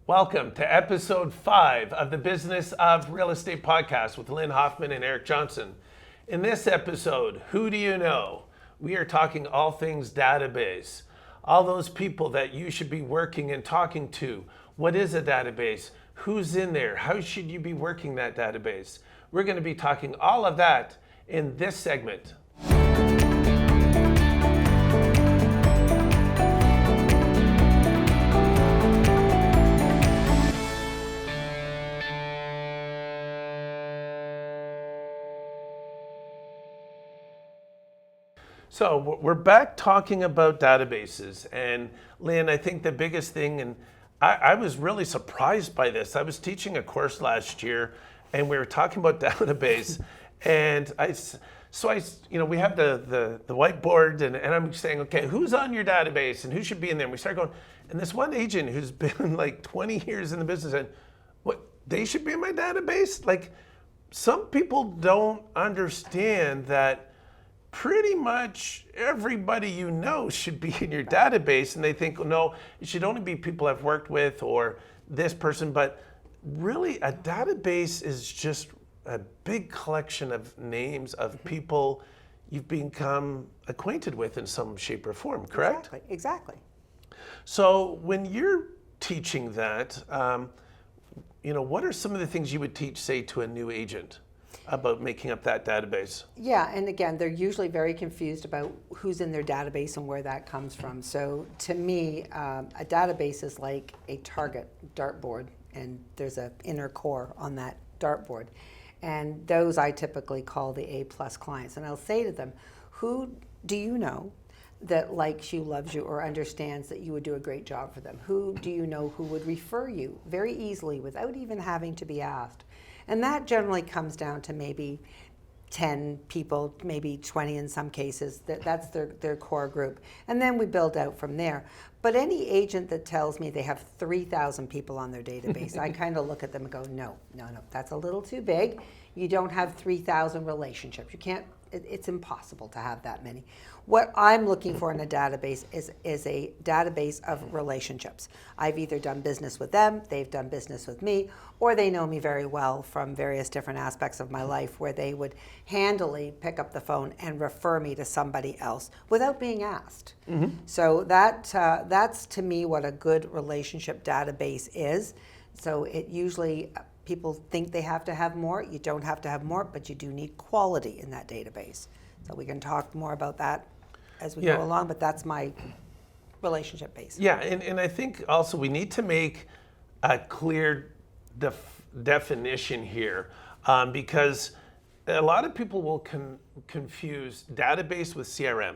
Welcome to episode 5 of the Business of Real Estate podcast with Lynn, Hoffmann, and Eric Johnson. In this episode, who do you know? We are talking all things database. All those people that you should be working and talking to. What is a database? Who's in there? How should you be working that database? We're going to be talking all of that in this segment. So we're back talking about databases, and Lynn, I think the biggest thing, and I was really surprised by this. I was teaching a course last year, and we were talking about database, and we have the whiteboard, and I'm saying, okay, who's on your database, and who should be in there? And we start going, and this one agent who's been like 20 years in the business said, what, they should be in my database? Like, some people don't understand that pretty much everybody you know should be in your database, and they think, no, it should only be people I've worked with or this person, but really a database is just a big collection of names of people you've become acquainted with in some shape or form, correct? Exactly. So when you're teaching that, what are some of the things you would teach, say, to a new agent about making up that database? Yeah, and again, they're usually very confused about who's in their database and where that comes from. So to me, a database is like a target dartboard, and there's an inner core on that dartboard. And those I typically call the A-plus clients. And I'll say to them, who do you know that likes you, loves you, or understands that you would do a great job for them? Who do you know who would refer you very easily without even having to be asked? And that generally comes down to maybe 10 people, maybe 20 in some cases. That's their core group. And then we build out from there. But any agent that tells me they have 3,000 people on their database, I kind of look at them and go, no, that's a little too big. You don't have 3,000 relationships. You can't, it's impossible to have that many. What I'm looking for in a database is a database of relationships. I've either done business with them, they've done business with me, or they know me very well from various different aspects of my life where they would handily pick up the phone and refer me to somebody else without being asked. Mm-hmm. So that's to me what a good relationship database is. So it usually, people think they have to have more. You don't have to have more, but you do need quality in that database. So we can talk more about that as we go along, but that's my relationship base. Yeah, and I think also we need to make a clear definition here because a lot of people will confuse database with CRM.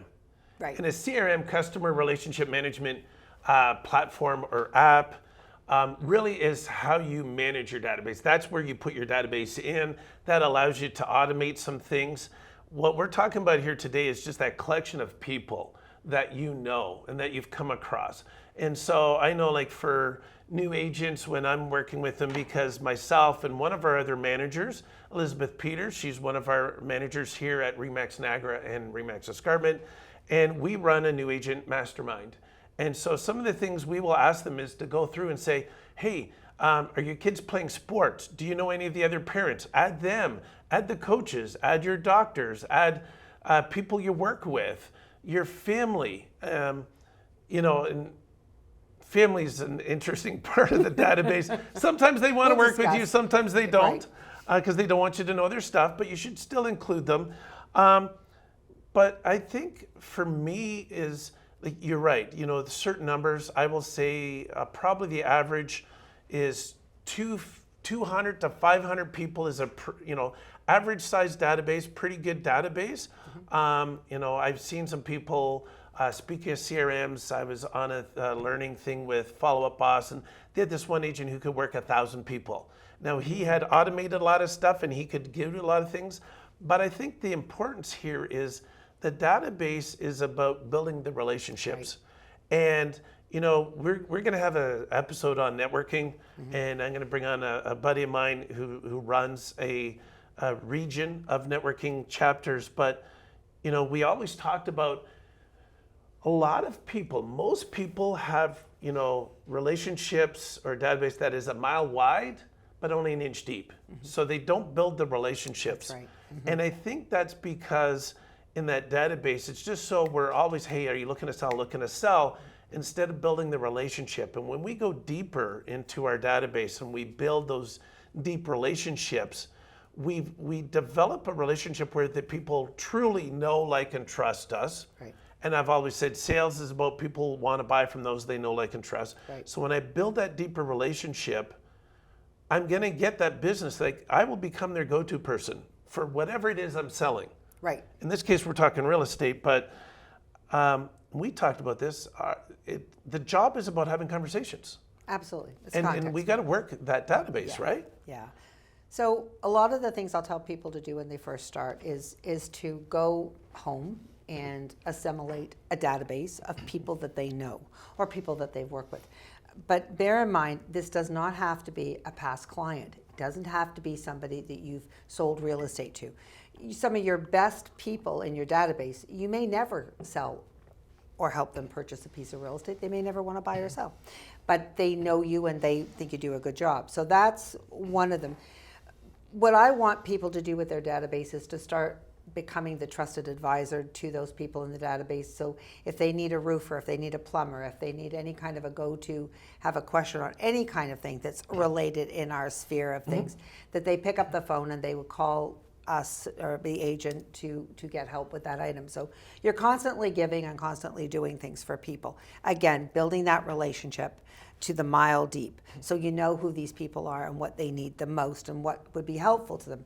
Right. And a CRM, customer relationship management platform or app, really is how you manage your database. That's where you put your database in. That allows you to automate some things. What we're talking about here today is just that collection of people that you know and that you've come across. And so I know, like, for new agents when I'm working with them, because myself and one of our other managers, Elizabeth Peters, she's one of our managers here at RE/MAX Niagara and RE/MAX Escarpment, and we run a new agent mastermind. And so some of the things we will ask them is to go through and say, hey, are your kids playing sports? Do you know any of the other parents? Add them, add the coaches, add your doctors, add people you work with, your family. And family is an interesting part of the database. Sometimes they want to work with you, sometimes they don't, because they don't want you to know their stuff, but you should still include them. But I think for me is, like, you're right, certain numbers, I will say probably the average is 200 to 500 people is a average size database, pretty good database. Mm-hmm. I've seen some people, speaking of CRMs, I was on a learning thing with Follow Up Boss, and they had this one agent who could work 1,000 people. Now, he had automated a lot of stuff and he could give you a lot of things, but I think the importance here is the database is about building the relationships. Right. And we're going to have an episode on networking, mm-hmm. and I'm going to bring on a buddy of mine who runs a region of networking chapters. But we always talked about a lot of people. Most people have relationships or a database that is a mile wide, but only an inch deep. So they don't build the relationships. That's right. And I think that's because in that database, it's just so we're always, hey, are you looking to sell, looking to sell, instead of building the relationship. And when we go deeper into our database and we build those deep relationships, we develop a relationship where the people truly know, like, and trust us. Right. And I've always said sales is about people want to buy from those they know, like, and trust. Right. So when I build that deeper relationship, I'm going to get that business. Like, I will become their go-to person for whatever it is I'm selling. Right. In this case, we're talking real estate, but we talked about this. The job is about having conversations. Absolutely. It's And context. we got to work that database, right? Yeah. So a lot of the things I'll tell people to do when they first start is to go home and assimilate a database of people that they know or people that they've worked with. But bear in mind, this does not have to be a past client. It doesn't have to be somebody that you've sold real estate to. Some of your best people in your database, you may never sell or help them purchase a piece of real estate. They may never want to buy or sell, but they know you and they think you do a good job. So that's one of them. What I want people to do with their database is to start becoming the trusted advisor to those people in the database. So if they need a roofer, if they need a plumber, if they need any kind of a go-to, have a question on any kind of thing that's related in our sphere of things, that they pick up the phone and they will call us or the agent to get help with that item. So you're constantly giving and constantly doing things for people. Again, building that relationship to the mile deep, so you know who these people are and what they need the most and what would be helpful to them.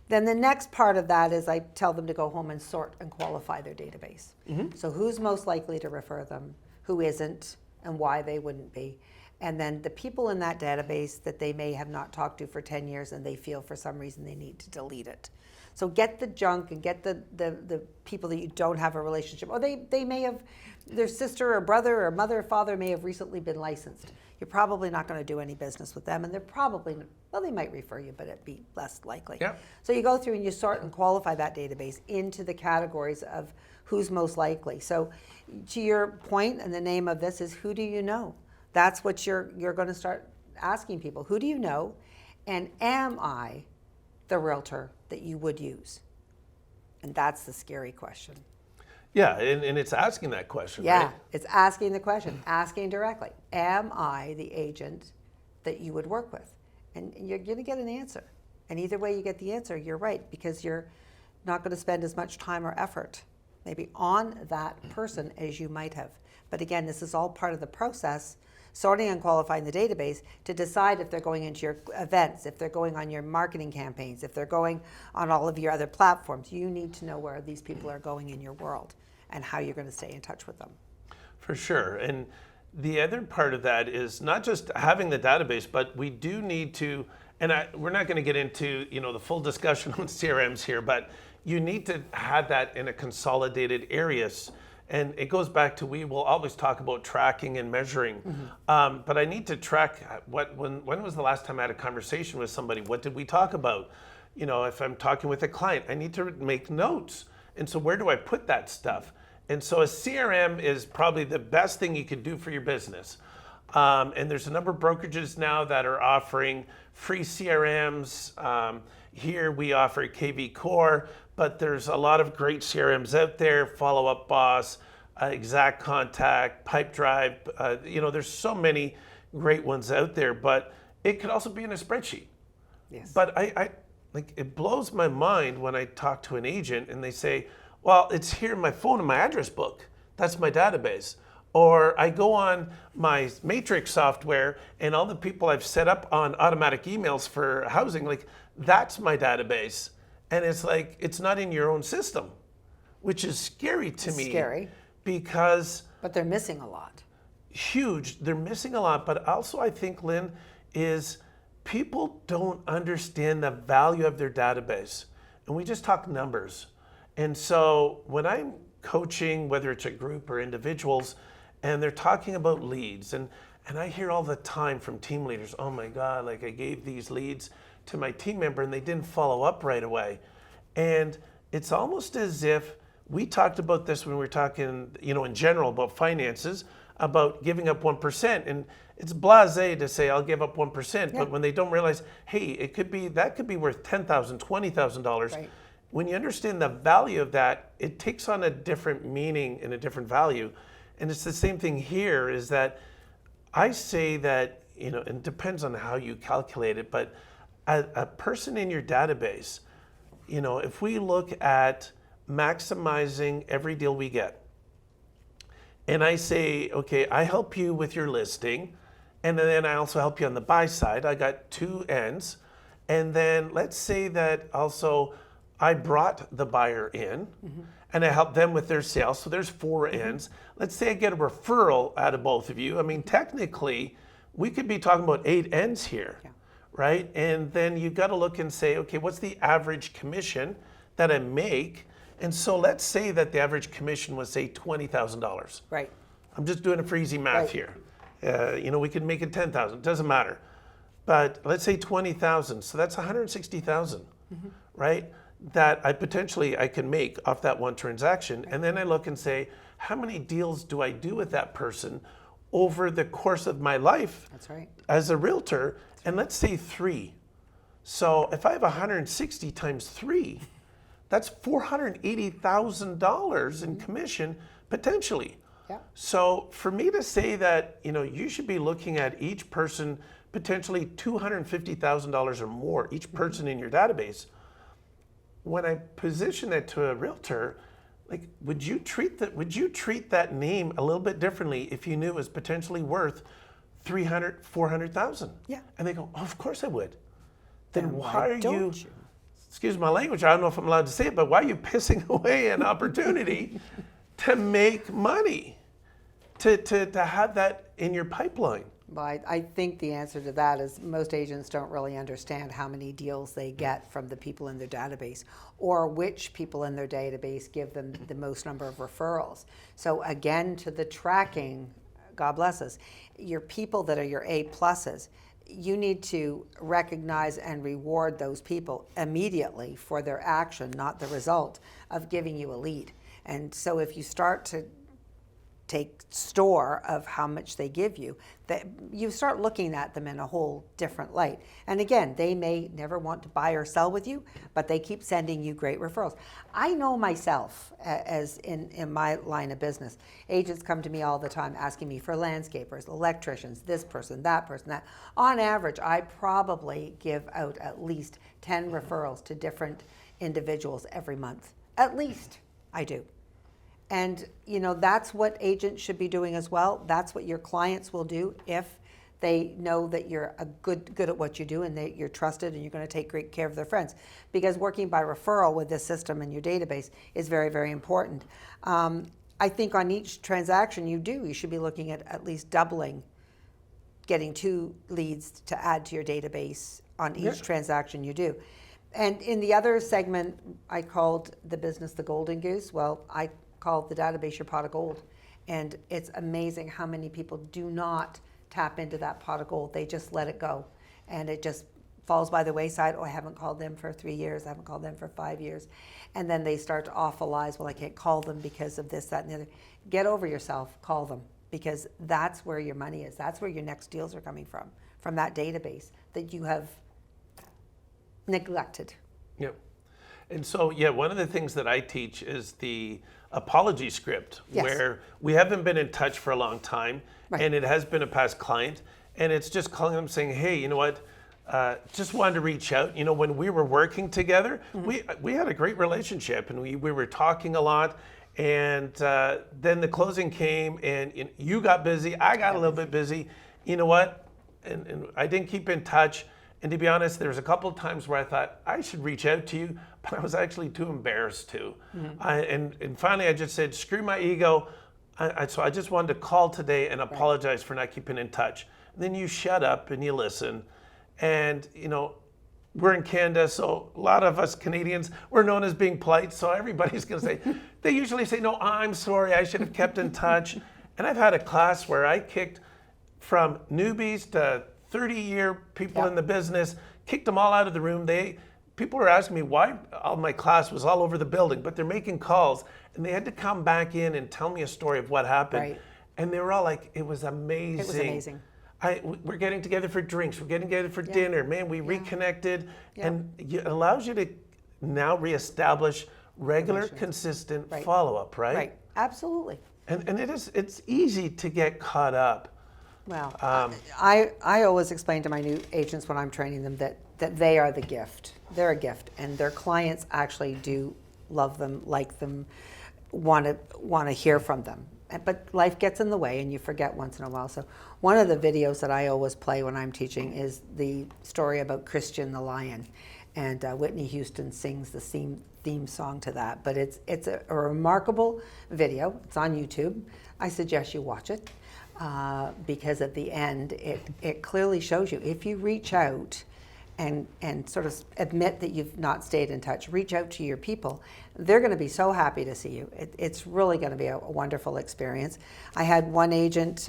Then the next part of that is I tell them to go home and sort and qualify their database. So who's most likely to refer them, who isn't, and why they wouldn't be. And then the people in that database that they may have not talked to for 10 years and they feel for some reason they need to delete it. So get the junk and get the people that you don't have a relationship, or they may have, their sister or brother or mother or father may have recently been licensed. You're probably not going to do any business with them, and they're probably, well, they might refer you, but it'd be less likely. Yeah. So you go through and you sort and qualify that database into the categories of who's most likely. So to your point, and the name of this is who do you know? That's what you're going to start asking people. Who do you know? And am I the realtor that you would use? And that's the scary question. Yeah, and it's asking that question, Yeah, right? it's asking the question, asking directly. Am I the agent that you would work with? And you're going to get an answer. And either way you get the answer, you're right, because you're not going to spend as much time or effort maybe on that person as you might have. But again, this is all part of the process, sorting and qualifying the database to decide if they're going into your events, if they're going on your marketing campaigns, if they're going on all of your other platforms. You need to know where these people are going in your world and how you're going to stay in touch with them. For sure. And the other part of that is not just having the database, but we do need to, and we're not going to get into the full discussion on CRMs here, but you need to have that in a consolidated areas. And it goes back to, we will always talk about tracking and measuring, but I need to track when was the last time I had a conversation with somebody? What did we talk about? If I'm talking with a client, I need to make notes. And so where do I put that stuff? And so a CRM is probably the best thing you can do for your business. And there's a number of brokerages now that are offering free CRMs. Here we offer KV Core, but there's a lot of great CRMs out there, Follow Up Boss, Exact Contact, Pipedrive. There's so many great ones out there, but it could also be in a spreadsheet. Yes. But I it blows my mind when I talk to an agent and they say, well, it's here in my phone in my address book. That's my database. Or I go on my Matrix software and all the people I've set up on automatic emails for housing, that's my database. And it's like, it's not in your own system, which is scary to me. Scary. Because But they're missing a lot. huge, they're missing a lot. But also I think, Lynn, is people don't understand the value of their database. And we just talk numbers. And so when I'm coaching, whether it's a group or individuals, and they're talking about leads, and I hear all the time from team leaders, oh my God, I gave these leads to my team member and they didn't follow up right away. And it's almost as if we talked about this when we were talking, in general about finances. about giving up 1%. And it's blasé to say I'll give up 1%, Yeah. but when they don't realize, hey, that could be worth $10,000, $20,000. Right. When you understand the value of that, it takes on a different meaning and a different value. And it's the same thing here, is that I say that, and it depends on how you calculate it, but a person in your database, if we look at maximizing every deal we get, and I say, okay, I help you with your listing, and then I also help you on the buy side. I got two ends. And then let's say that also I brought the buyer in, and I help them with their sales. So there's four ends. Let's say I get a referral out of both of you. I mean, technically, we could be talking about 8 ends here, right? And then you've got to look and say, okay, what's the average commission that I make? And so let's say that the average commission was, say, $20,000. Right. I'm just doing it for easy math Right. here. We could make it 10,000. Doesn't matter. But let's say 20,000. So that's 160,000, right? That I can make off that one transaction. And then I look and say, how many deals do I do with that person over the course of my life? That's right. As a realtor? And let's say 3. So if I have 160 times 3, that's $480,000 in commission potentially. Yeah. So for me to say that, you should be looking at each person potentially $250,000 or more, each person in your database. When I position that to a realtor, like, would you treat that name a little bit differently if you knew it was potentially worth $300,000, $400,000? Yeah. And they go, oh, of course I would. Then why don't you? Excuse my language, I don't know if I'm allowed to say it, but why are you pissing away an opportunity to make money, to have that in your pipeline? Well, I think the answer to that is most agents don't really understand how many deals they get from the people in their database, or which people in their database give them the most number of referrals. So again, to the tracking, God bless us, your people that are your A pluses, you need to recognize and reward those people immediately for their action, not the result of giving you a lead. And so if you start to take store of how much they give you, that you start looking at them in a whole different light. And again, they may never want to buy or sell with you, but they keep sending you great referrals. I know myself, as in my line of business, agents come to me all the time asking me for landscapers, electricians, this person, that. On average, I probably give out at least 10 referrals to different individuals every month. At least I do. And that's what agents should be doing as well. That's what your clients will do if they know that you're good at what you do, and that you're trusted and you're going to take great care of their friends. Because working by referral with this system in your database is very, very important. I think on each transaction you should be looking at least doubling, getting 2 leads to add to your database on each transaction you do. And in the other segment, I called the business the golden goose. Well, I called the database your pot of gold. And it's amazing how many people do not tap into that pot of gold. They just let it go. And it just falls by the wayside. Oh, I haven't called them for 3 years. I haven't called them for 5 years. And then they start to awfulize, well, I can't call them because of this, that, and the other. Get over yourself. Call them. Because that's where your money is. That's where your next deals are coming from that database that you have neglected. Yep. And so, one of the things that I teach is the apology script, where we haven't been in touch for a long time, and it has been a past client, and it's just calling them saying, hey, you know what, just wanted to reach out. When we were working together, we had a great relationship, and we were talking a lot, and then the closing came, and you got busy, I got a little bit busy. You know what, and I didn't keep in touch. And to be honest, there was a couple of times where I thought I should reach out to you, but I was actually too embarrassed to. And finally, I just said, screw my ego. So I just wanted to call today and apologize for not keeping in touch. And then you shut up and you listen. And, we're in Canada, so a lot of us Canadians, we're known as being polite. So everybody's going to say, they usually say, no, I'm sorry, I should have kept in touch. And I've had a class where I kicked from newbies to 30-year people in the business, kicked them all out of the room. People were asking me why all my class was all over the building, but they're making calls, and they had to come back in and tell me a story of what happened. And they were all like, it was amazing. It was amazing. We're getting together for drinks. We're getting together for dinner. Man, we reconnected. Yeah. And it allows you to now reestablish regular, consistent follow-up, right? Right, absolutely. And it's easy to get caught up. Well, I always explain to my new agents when I'm training them that they are the gift. They're a gift, and their clients actually do love them, like them, want to hear from them. But life gets in the way, and you forget once in a while. So one of the videos that I always play when I'm teaching is the story about Christian the lion, and Whitney Houston sings the theme song to that. But it's a remarkable video. It's on YouTube. I suggest you watch it because at the end it clearly shows you, if you reach out and sort of admit that you've not stayed in touch, reach out to your people, they're going to be so happy to see you. It's really going to be a wonderful experience. I had one agent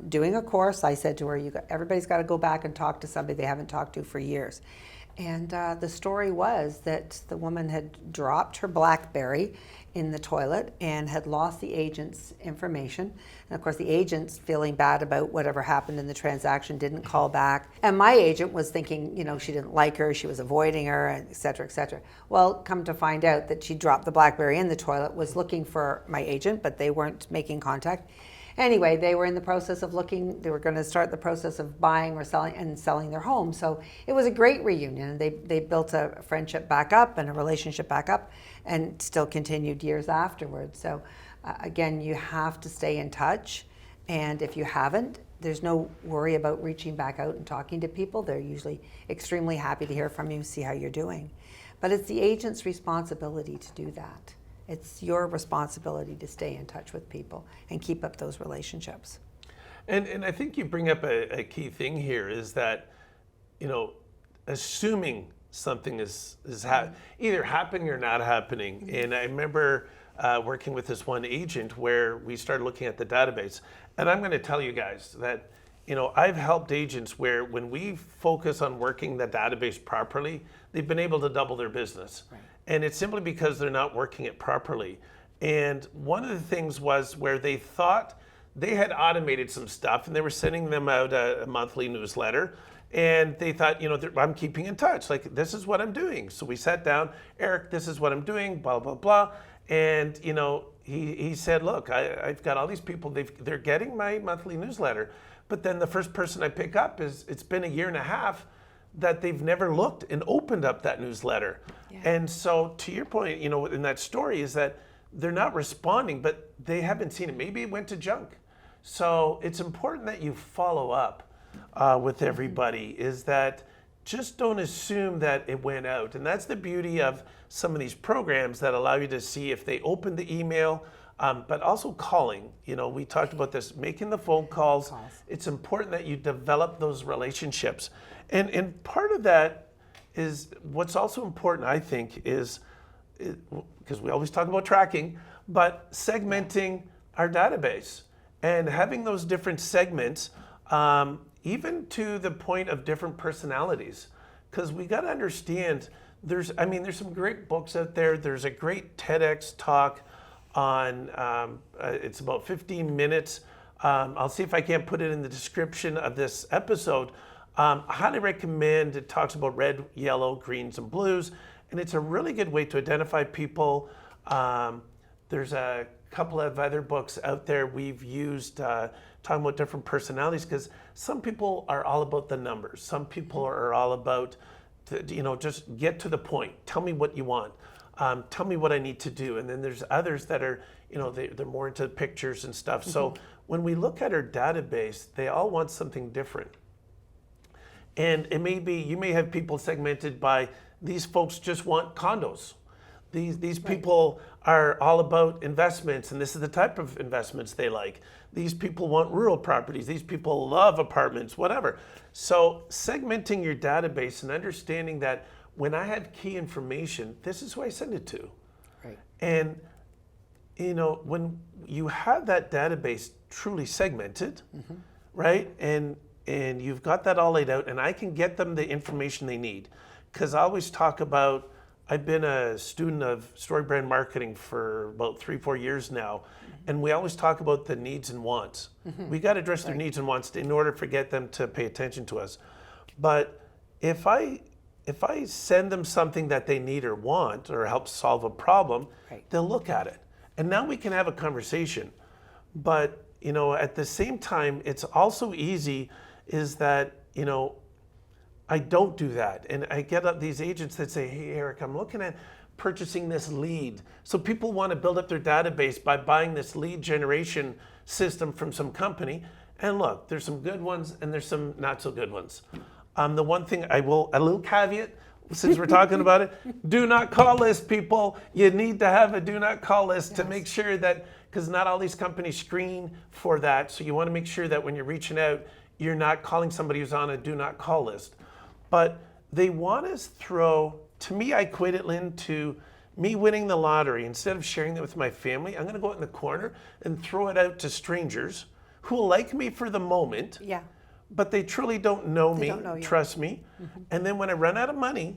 doing a course. I said to her, everybody's got to go back and talk to somebody they haven't talked to for years. And the story was that the woman had dropped her BlackBerry in the toilet and had lost the agent's information. And of course, the agent's feeling bad about whatever happened in the transaction, didn't call back. And my agent was thinking, she didn't like her, she was avoiding her, et cetera, et cetera. Well, come to find out that she dropped the BlackBerry in the toilet, was looking for my agent, but they weren't making contact. Anyway, they were in the process of they were going to start the process of buying or selling their home. So it was a great reunion. And they built a friendship back up and a relationship back up, and still continued years afterwards. So again, you have to stay in touch. And if you haven't, there's no worry about reaching back out and talking to people. They're usually extremely happy to hear from you, see how you're doing. But it's the agent's responsibility to do that. It's your responsibility to stay in touch with people and keep up those relationships. And I think you bring up a key thing here is that, assuming something is either happening or not happening. Mm-hmm. And I remember working with this one agent where we started looking at the database. And I'm going to tell you guys that, I've helped agents where when we focus on working the database properly, they've been able to double their business. Right. And it's simply because they're not working it properly. And one of the things was where they thought they had automated some stuff and they were sending them out a monthly newsletter. And they thought, I'm keeping in touch. Like, this is what I'm doing. So we sat down, Eric, this is what I'm doing, blah, blah, blah. And, he said, look, I've got all these people, they're getting my monthly newsletter. But then the first person I pick up it's been a year and a half that they've never looked and opened up that newsletter. Yeah. And so to your point, in that story is that they're not responding, but they haven't seen it. Maybe it went to junk. So it's important that you follow up with everybody, is that just don't assume that it went out. And that's the beauty of some of these programs that allow you to see if they opened the email, but also calling. We talked about this, making the phone calls. It's important that you develop those relationships. And part of that is what's also important, I think, is because we always talk about tracking, but segmenting our database and having those different segments, even to the point of different personalities. Because we got to understand, there's some great books out there. There's a great TEDx talk on, it's about 15 minutes. I'll see if I can't put it in the description of this episode. I highly recommend. It talks about red, yellow, greens, and blues, and it's a really good way to identify people. There's a couple of other books out there we've used talking about different personalities, because some people are all about the numbers. Some people are all about, just get to the point. Tell me what you want. Tell me what I need to do. And then there's others that are, they're more into pictures and stuff. Mm-hmm. So when we look at our database, they all want something different. And it may be, you may have people segmented by, these folks just want condos. These people are all about investments, and this is the type of investments they like. These people want rural properties. These people love apartments, whatever. So segmenting your database and understanding that when I have key information, this is who I send it to. Right. And, when you have that database truly segmented, mm-hmm. right, and you've got that all laid out, and I can get them the information they need. Because I always talk about I've been a student of story brand marketing for about 3-4 years now, and we always talk about the needs and wants. We got to address their needs and wants in order to get them to pay attention to us. But if I send them something that they need or want or help solve a problem, they'll look at it. And now we can have a conversation. But, at the same time, it's also easy is that, I don't do that. And I get up these agents that say, hey, Eric, I'm looking at purchasing this lead. So people want to build up their database by buying this lead generation system from some company. And look, there's some good ones and there's some not so good ones. The one thing a little caveat, since we're talking about it, do not call list, people. You need to have a do not call list to make sure that, because not all these companies screen for that. So you want to make sure that when you're reaching out, you're not calling somebody who's on a do not call list. But they want to throw, to me, I equate it, Lynn, to me winning the lottery. Instead of sharing that with my family, I'm going to go out in the corner and throw it out to strangers who will like me for the moment. Yeah. But they truly don't know me, don't know you. trust me. And then when I run out of money,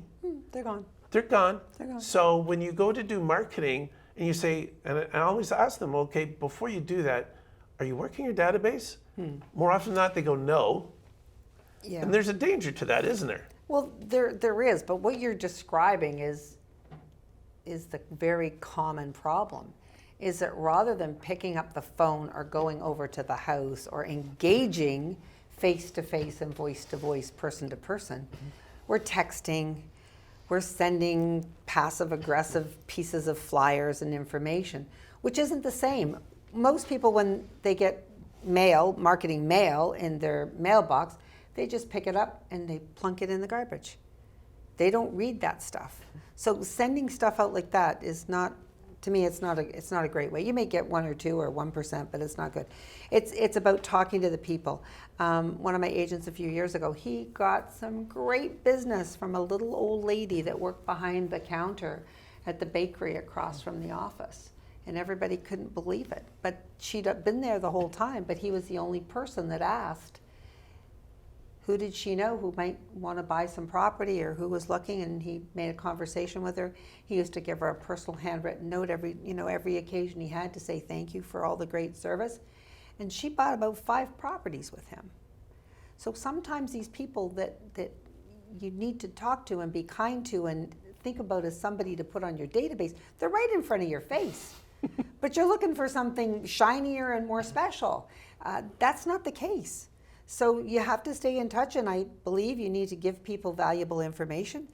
They're gone. they're gone. They're gone. So when you go to do marketing and you say, and I always ask them, okay, before you do that, are you working your database? More often than not, they go, no. Yeah. And there's a danger to that, isn't there? Well, there is, but what you're describing is the very common problem. Is that rather than picking up the phone or going over to the house or engaging face-to-face and voice-to-voice, person-to-person, we're texting, we're sending passive-aggressive pieces of flyers and information, which isn't the same. Most people, when they get mail, marketing mail in their mailbox, they just pick it up and they plunk it in the garbage. They don't read that stuff. So sending stuff out like that is not, to me, it's not a great way. You may get 1 or 2 or 1%, but it's not good. It's about talking to the people. One of my agents a few years ago, he got some great business from a little old lady that worked behind the counter at the bakery across from the office. And everybody couldn't believe it. But she'd been there the whole time, but he was the only person that asked, who did she know who might want to buy some property or who was looking, and he made a conversation with her. He used to give her a personal handwritten note every occasion he had to say thank you for all the great service. And she bought about 5 properties with him. So sometimes these people that you need to talk to and be kind to and think about as somebody to put on your database, they're right in front of your face. But you're looking for something shinier and more special. That's not the case. So you have to stay in touch, and I believe you need to give people valuable information.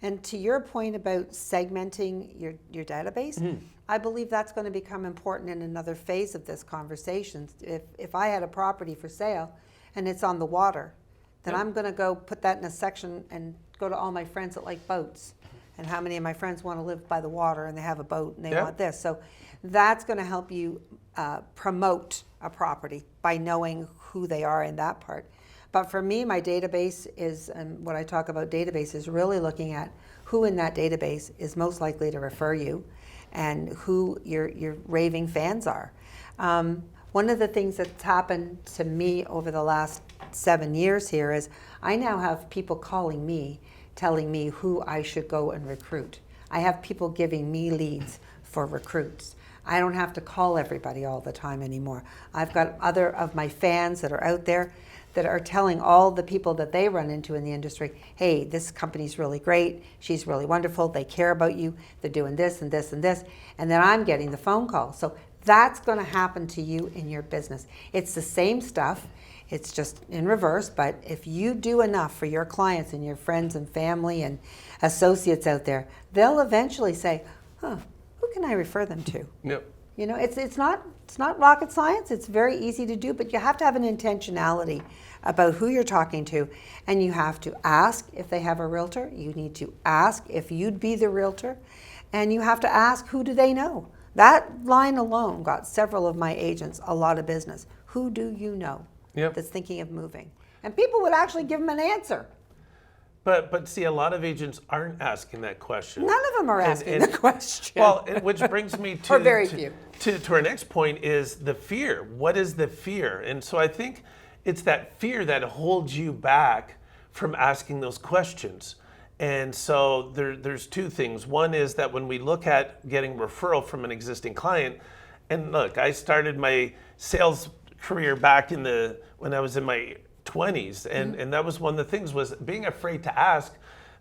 And to your point about segmenting your database, I believe that's going to become important in another phase of this conversation. If I had a property for sale and it's on the water, then I'm going to go put that in a section and go to all my friends that like boats. And how many of my friends want to live by the water and they have a boat and they want this. So that's going to help you promote a property by knowing who they are in that part. But for me, my database is, and what I talk about database is really looking at who in that database is most likely to refer you and who your raving fans are. One of the things that's happened to me over the last 7 years here is I now have people calling me, telling me who I should go and recruit. I have people giving me leads for recruits. I don't have to call everybody all the time anymore. I've got other of my fans that are out there that are telling all the people that they run into in the industry, hey, this company's really great, she's really wonderful, they care about you, they're doing this and this and this, and then I'm getting the phone call. So that's going to happen to you in your business. It's the same stuff, it's just in reverse, but if you do enough for your clients and your friends and family and associates out there, they'll eventually say, who can I refer them to? Yep. You know, it's not rocket science. It's very easy to do, but you have to have an intentionality about who you're talking to, and you have to ask if they have a realtor. You need to ask if you'd be the realtor, and you have to ask who do they know. That line alone got several of my agents a lot of business. Who do you know that's thinking of moving? And people would actually give them an answer. But see, a lot of agents aren't asking that question. None of them are asking the question. Well, which brings me to, or very few. To our next point is the fear. What is the fear? And so I think it's that fear that holds you back from asking those questions. And so there's two things. One is that when we look at getting referral from an existing client, and look, I started my sales career back when I was in my 20s, and that was one of the things, was being afraid to ask.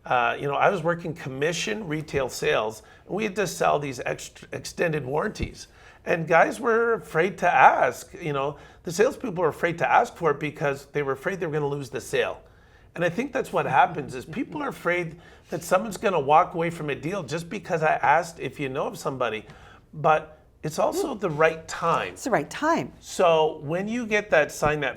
I was working commission retail sales, and we had to sell these extended warranties. And guys were afraid to ask. The salespeople were afraid to ask for it because they were afraid they were going to lose the sale. And I think that's what happens, is people are afraid that someone's going to walk away from a deal just because I asked if you know of somebody. But it's also the right time. It's the right time. So when you get that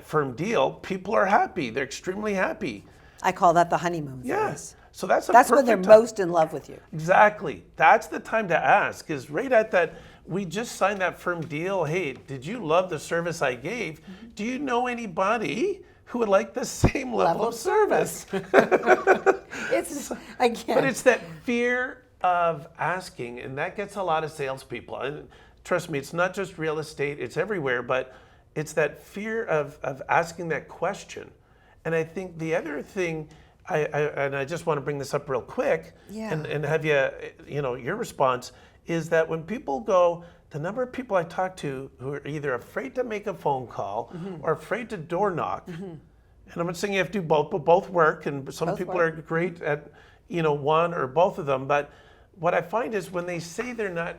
firm deal, people are happy. They're extremely happy. I call that the honeymoon phase. Yes. So that's when they're time. most in love with you. Exactly. That's the time to ask, is right at that. We just signed that firm deal. Hey, did you love the service I gave? Do you know anybody who would like the same level of service? It's, again. But it's that fear of asking, and that gets a lot of salespeople. And trust me, it's not just real estate, it's everywhere, but it's that fear of asking that question. And I think the other thing, I just want to bring this up real quick, and have your response, is that when people go, the number of people I talk to who are either afraid to make a phone call or afraid to door knock, and I'm not saying you have to do both, but both work, and some people are great at one or both of them. But what I find is when they say they're not,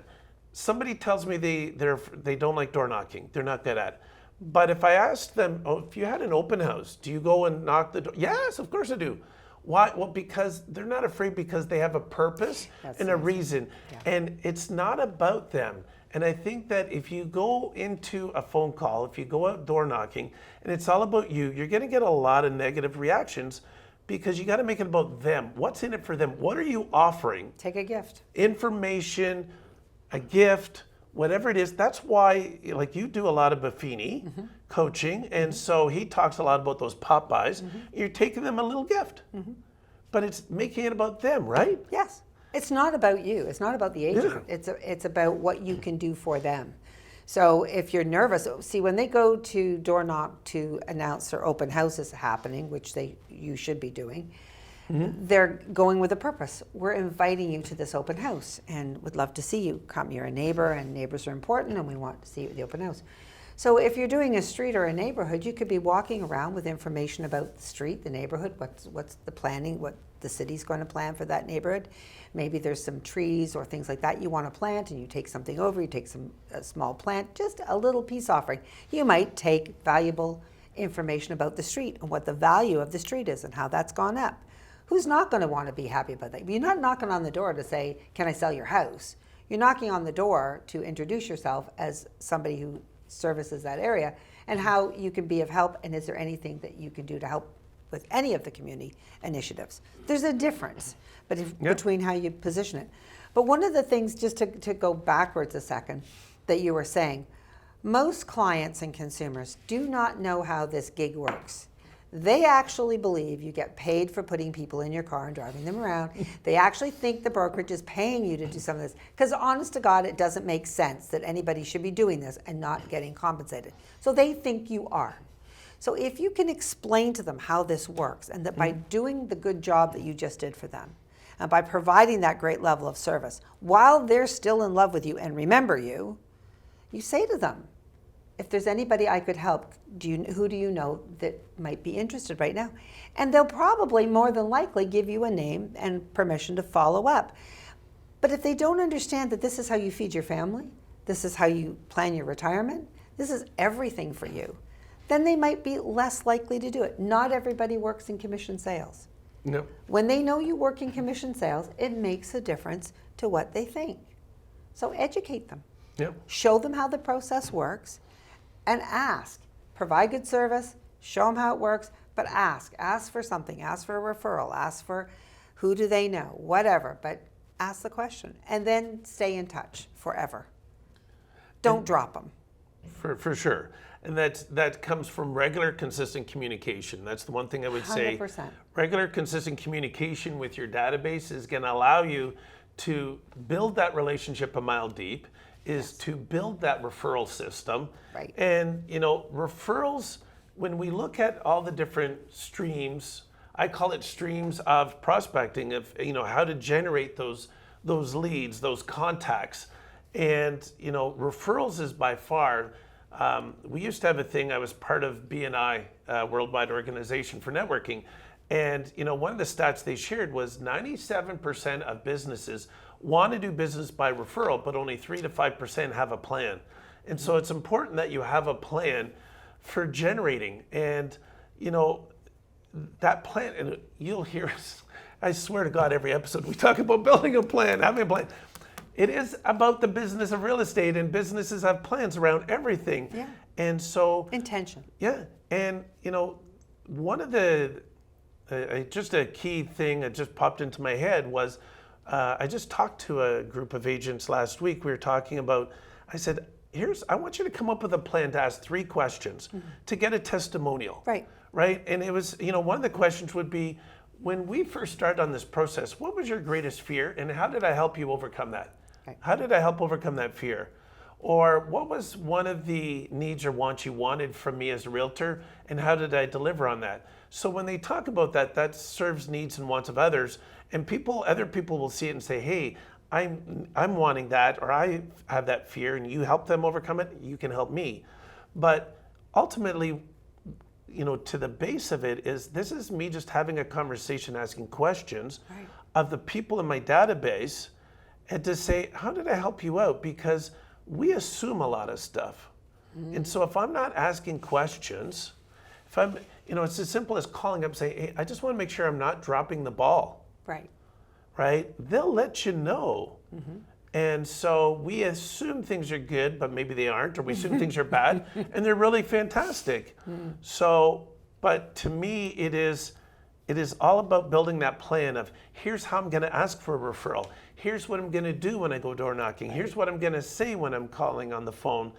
somebody tells me they don't like door knocking, they're not good at it. But if I asked them, if you had an open house, do you go and knock the door? Yes, of course I do. Why? Well, because they're not afraid, because they have a purpose and a reason. Yeah. And it's not about them. And I think that if you go into a phone call, if you go out door knocking, and it's all about you, you're going to get a lot of negative reactions, because you got to make it about them. What's in it for them? What are you offering? Take a gift. Information, a gift, whatever it is. That's why, like, you do a lot of Buffini coaching, and so he talks a lot about those pop buys. You're taking them a little gift, but it's making it about them, right? Yes. It's not about you. It's not about the agent. Yeah. It's about what you can do for them. So if you're nervous, see, when they go to door knock to announce their open house is happening, which you should be doing, they're going with a purpose. We're inviting you to this open house and would love to see you come. You're a neighbor, and neighbors are important, and we want to see you at the open house. So if you're doing a street or a neighborhood, you could be walking around with information about the street, the neighborhood, what's the planning, what the city's going to plan for that neighborhood. Maybe there's some trees or things like that you want to plant, and you take something over, you take a small plant, just a little peace offering. You might take valuable information about the street and what the value of the street is and how that's gone up. Who's not going to want to be happy about that? You're not knocking on the door to say, can I sell your house? You're knocking on the door to introduce yourself as somebody who services that area, and how you can be of help, and is there anything that you can do to help with any of the community initiatives. There's a difference between how you position it. But one of the things, just to go backwards a second, that you were saying, most clients and consumers do not know how this gig works. They actually believe you get paid for putting people in your car and driving them around. They actually think the brokerage is paying you to do some of this. Because honest to God, it doesn't make sense that anybody should be doing this and not getting compensated. So they think you are. So if you can explain to them how this works, and that by doing the good job that you just did for them, and by providing that great level of service, while they're still in love with you and remember you, you say to them, if there's anybody I could help, who do you know that might be interested right now? And they'll probably, more than likely, give you a name and permission to follow up. But if they don't understand that this is how you feed your family, this is how you plan your retirement, this is everything for you, then they might be less likely to do it. Not everybody works in commission sales. No. When they know you work in commission sales, it makes a difference to what they think. So educate them. Yep. Show them how the process works, and ask. Provide good service, show them how it works, but ask. Ask for something. Ask for a referral. Ask for who do they know, whatever. But ask the question, and then stay in touch forever. Don't drop them. For sure. And that comes from regular, consistent communication. That's the one thing I would say. 100%. Regular, consistent communication with your database is going to allow you to build that relationship a mile deep, is to build that referral system. Right. And, referrals, when we look at all the different streams I call it streams of prospecting, of how to generate those leads, those contacts. And referrals is by far, we used to have a thing. I was part of BNI, Worldwide Organization for Networking, and one of the stats they shared was 97% of businesses want to do business by referral, but only 3 to 5% have a plan. And so it's important that you have a plan for generating, and that plan, and you'll hear us, I swear to God, every episode we talk about building a plan, having a plan. It is about the business of real estate, and businesses have plans around everything. Yeah. And so intention. Yeah. And one of the just a key thing that just popped into my head was I just talked to a group of agents last week. We were talking about, I said, I want you to come up with a plan to ask 3 questions to get a testimonial. Right. Right. And it was, one of the questions would be, when we first started on this process, what was your greatest fear, and how did I help you overcome that? Right. How did I help overcome that fear? Or what was one of the needs or wants you wanted from me as a realtor, and how did I deliver on that? So when they talk about that, that serves needs and wants of others, and other people will see it and say, hey, I'm wanting that, or I have that fear, and you help them overcome it, you can help me. But ultimately, to the base of it this is me just having a conversation, asking questions of the people in my database, and to say, how did I help you out? Because we assume a lot of stuff. And so if I'm not asking questions, if I'm, it's as simple as calling up and saying, hey, I just want to make sure I'm not dropping the ball. Right? They'll let you know. And so we assume things are good, but maybe they aren't, or we assume things are bad, and they're really fantastic. So, but to me, it is all about building that plan of, here's how I'm going to ask for a referral. Here's what I'm going to do when I go door knocking. Here's what I'm going to say when I'm calling on the phone.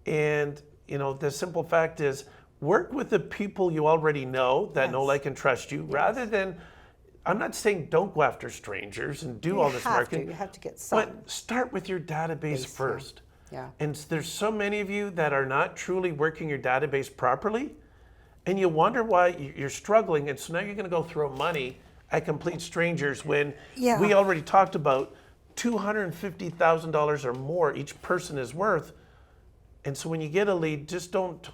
And the simple fact is, work with the people you already know that know, like, and trust you, rather than, I'm not saying don't go after strangers and do all this marketing. You have to get some. But start with your database first. Yeah. And there's so many of you that are not truly working your database properly, and you wonder why you're struggling, and so now you're going to go throw money at complete strangers when we already talked about $250,000 or more each person is worth. And so when you get a lead, just don't,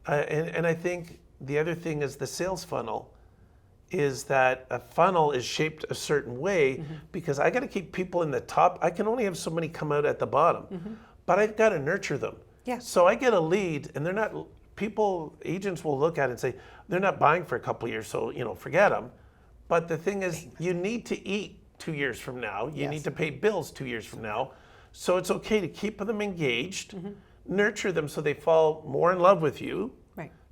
and I think the other thing is the sales funnel, is that a funnel is shaped a certain way because I got to keep people in the top. I can only have so many come out at the bottom, but I've got to nurture them. Yeah. So I get a lead, and they're not, agents will look at it and say, they're not buying for a couple of years, so, forget them. But the thing is, you need to eat 2 years from now. You need to pay bills 2 years from now. So it's okay to keep them engaged, nurture them so they fall more in love with you,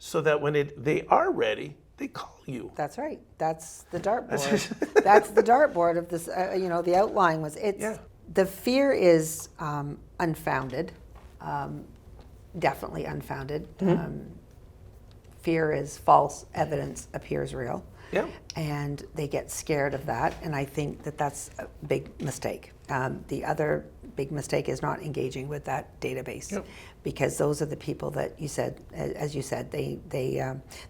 so that when they are ready, they call you. That's right. That's the dartboard. That's the dartboard of this, the outline was, the fear is unfounded, definitely unfounded. Fear is false evidence appears real. Yeah. And they get scared of that, and I think that that's a big mistake. The other big mistake is not engaging with that database, because those are the people that you said, as you said, they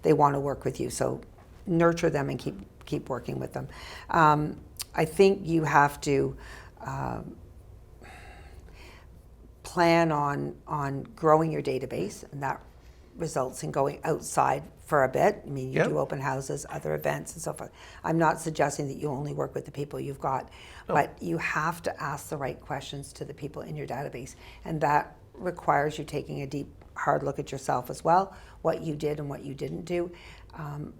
want to work with you. So nurture them and keep working with them. I think you have to plan on growing your database, and that results in going outside for a bit. I mean, you do open houses, other events, and so forth. I'm not suggesting that you only work with the people you've got, but you have to ask the right questions to the people in your database, and that requires you taking a deep, hard look at yourself as well, what you did and what you didn't do.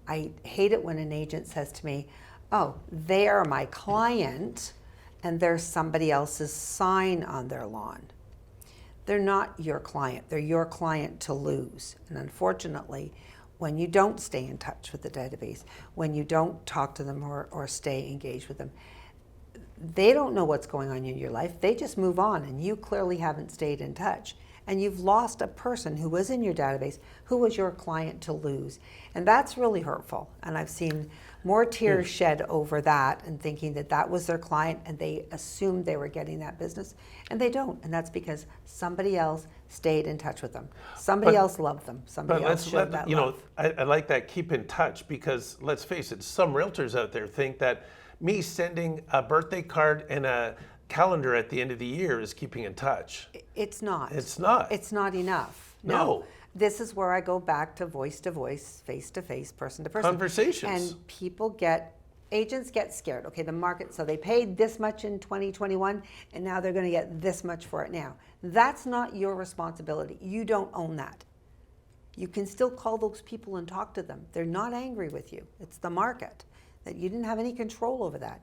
I hate it when an agent says to me, oh, they are my client, and there's somebody else's sign on their lawn. They're not your client. They're your client to lose. And unfortunately, when you don't stay in touch with the database, when you don't talk to them or stay engaged with them, they don't know what's going on in your life. They just move on, and you clearly haven't stayed in touch. and you've lost a person who was in your database who was your client to lose. And that's really hurtful. And I've seen more tears shed over that and thinking that that was their client and they assumed they were getting that business, and they don't. And that's because somebody else stayed in touch with them. Somebody else loved them. Somebody else showed that love. I like that, keep in touch, because let's face it, some realtors out there think that me sending a birthday card and a calendar at the end of the year is keeping in touch. It's not. It's not. It's not enough. No. This is where I go back to voice, face to face, person to person. Conversations. And agents get scared. Okay, the market, so they paid this much in 2021 and now they're going to get this much for it now. That's not your responsibility. You don't own that. You can still call those people and talk to them. They're not angry with you. It's the market. That you didn't have any control over that.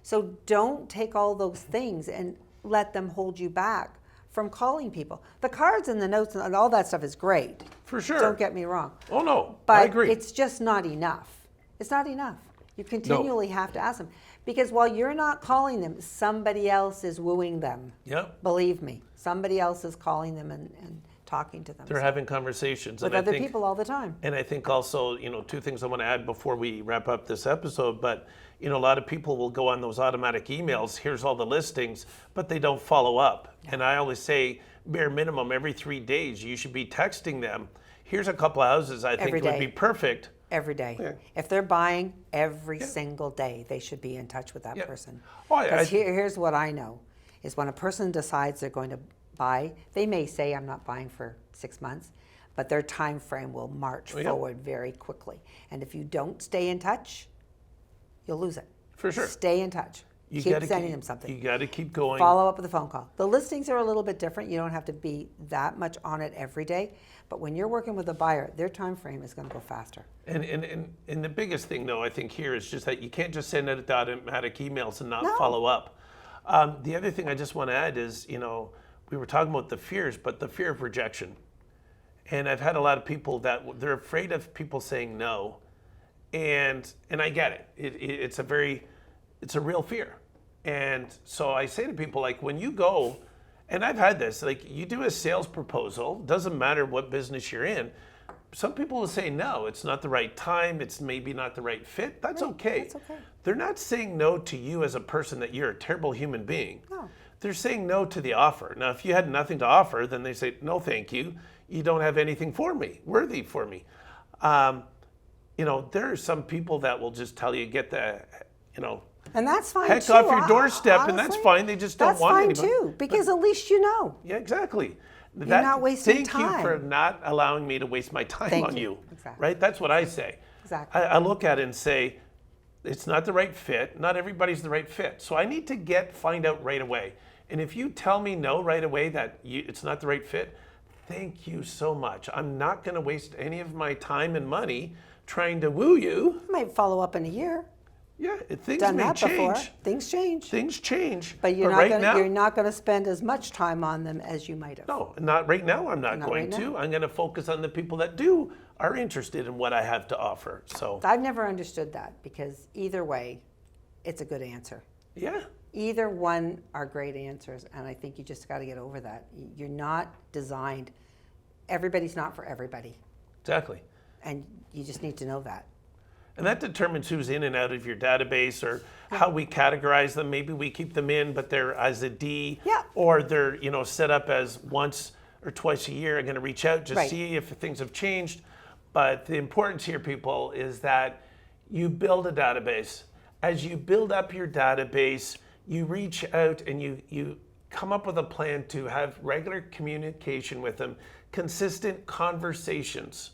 So don't take all those things and let them hold you back from calling people. The cards and the notes and all that stuff is great. For sure. Don't get me wrong. Oh no, but I agree. It's just not enough. It's not enough. You continually have to ask them. Because while you're not calling them, somebody else is wooing them. Yep. Believe me. Somebody else is calling them and talking to them. They're having conversations. With other people all the time. And I think also, two things I want to add before we wrap up this episode, but a lot of people will go on those automatic emails, here's all the listings, but they don't follow up. Yeah. And I always say, bare minimum, every 3 days, you should be texting them, here's a couple of houses I think would be perfect. Every day. Yeah. If they're buying every single day, they should be in touch with that person. Because here's what I know, is when a person decides they're going to buy, they may say, I'm not buying for 6 months, but their time frame will march forward very quickly. And if you don't stay in touch, you'll lose it. For sure. Stay in touch. Keep sending them something. You got to keep going. Follow up with a phone call. The listings are a little bit different. You don't have to be that much on it every day. But when you're working with a buyer, their time frame is going to go faster. And the biggest thing, though, I think here is just that you can't just send out automatic emails and not follow up. The other thing I just want to add is, we were talking about the fears, but the fear of rejection. And I've had a lot of people that they're afraid of people saying no. And I get it. It's a real fear. And so I say to people, like, when you go, and I've had this, like, you do a sales proposal, doesn't matter what business you're in, some people will say, no, it's not the right time, it's maybe not the right fit. That's okay. That's okay. They're not saying no to you as a person that you're a terrible human being. No. They're saying no to the offer. Now, if you had nothing to offer, then they say, no, thank you. You don't have anything worthy for me. There are some people that will just tell you, get the, and that's fine heck too. off your doorstep, honestly, and that's fine. They just don't want anybody. That's fine too, because at least you know. Yeah, exactly. You're not wasting time. Thank you for not allowing me to waste my time on you. Exactly. Right? That's what I say. Exactly. I look at it and say, it's not the right fit. Not everybody's the right fit. So I need to find out right away. And if you tell me no right away that it's not the right fit, thank you so much. I'm not going to waste any of my time and money trying to woo you. You might follow up in a year. Yeah, things Done may that change. Before. Things change. Things change. But you're right not going to spend as much time on them as you might have. No, not right now. I'm not going to. I'm going to focus on the people that are interested in what I have to offer. So I've never understood that, because either way, it's a good answer. Yeah. Either one are great answers, and I think you just got to get over that. You're not designed. Everybody's not for everybody. Exactly. And you just need to know that. And that determines who's in and out of your database, or how we categorize them. Maybe we keep them in, but they're as a D, or they're set up as once or twice a year. I'm going to reach out to see if things have changed. But the importance here, people, is that you build a database. As you build up your database, you reach out and you come up with a plan to have regular communication with them, consistent conversations.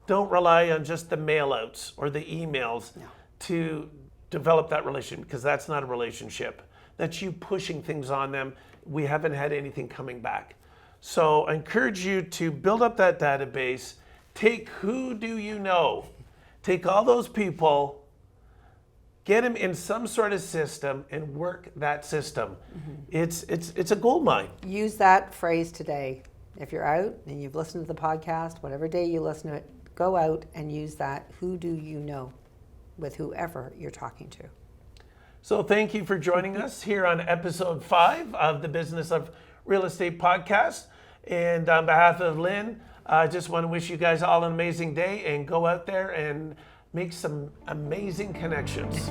Don't rely on just the mail outs or the emails to develop that relationship, because that's not a relationship. That's you pushing things on them. We haven't had anything coming back. So I encourage you to build up that database. Take who do you know? Take all those people, get them in some sort of system, and work that system. Mm-hmm. It's a gold mine. Use that phrase today. If you're out and you've listened to the podcast, whatever day you listen to it, go out and use that who do you know with whoever you're talking to. So thank you for joining us here on episode 5 of the Business of Real Estate podcast. And on behalf of Lynn, I just want to wish you guys all an amazing day and go out there and make some amazing connections.